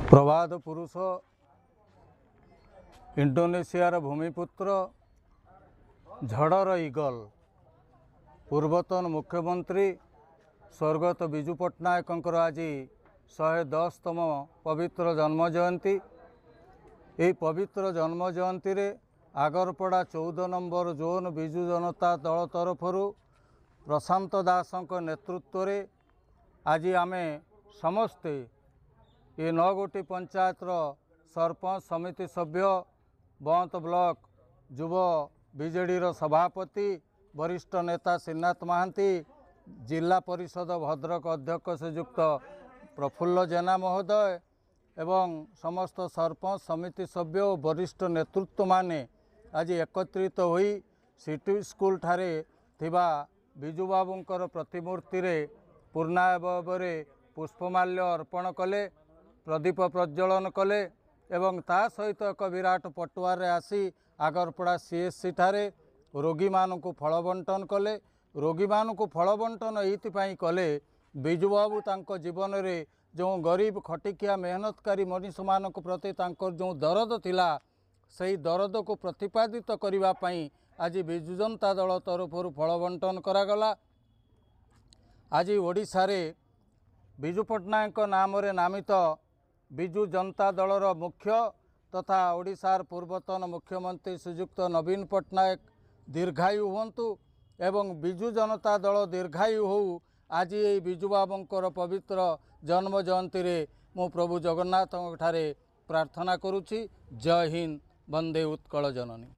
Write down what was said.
प्रभात पुरुष इंडोनेशियार भूमिपुत्र झड़र ईगल पूर्वतन मुख्यमंत्री स्वर्गत विजु पट्टनायक आज 110तम पवित्र जन्म जयंती। ये पवित्र जन्म जयंती रे आगरपड़ा 14 नंबर जोन विजु जनता दल तरफर प्रशांत दासक नेतृत्व रे आज आमे समस्ते ये 9 गोटी पंचायतर सरपंच समिति सभ्य बंत ब्लॉक युव बीजेडी सभापति वरिष्ठ नेता श्रीनाथ महांती जिला परिषद भद्रक अध्यक्ष श्रीयुक्त प्रफुल्ल जेना महोदय एवं समस्त सरपंच समिति सभ्य और वरिष्ठ नेतृत्व माने आज एकत्रित होई सिटी स्कूल ठारे थिबा विजु बाबूंकर प्रतिमूर्ति रे पूर्णावयवरे पुष्पमाल्य अर्पण कले, प्रदीप प्रज्वलन कले एवं ता सहित एक विराट पटुआर आसी आगरपड़ा सीएससी ठारे रोगी मानकु फल बंटन कले। रोगी मानकु फल बंटन एइथिपाई कले विजु बाबू तांको जीवन रे जो गरीब खटिकिया मेहनतकारी मनीष मानक प्रति तांकर जो दरद थिला सही दरद को प्रतिपादित करबा पई आज विजु जनता दल तरफरु फल बंटन करागला। आज ओडिशा रे विजु पट्टनायक नाम रे नामित विजु जनता दलर मुख्य तथा ओडिशार पूर्वतन मुख्यमंत्री श्रीयुक्त नवीन पट्टनायक दीर्घायु हुंतु एवं विजु जनता दल दीर्घायु हो। आज ये विजु बाबूंकर पवित्र जन्म जयंती रे मु प्रभु जगन्नाथ ठारे प्रार्थना करुछि। जय हिंद, वंदे उत्कल जननी।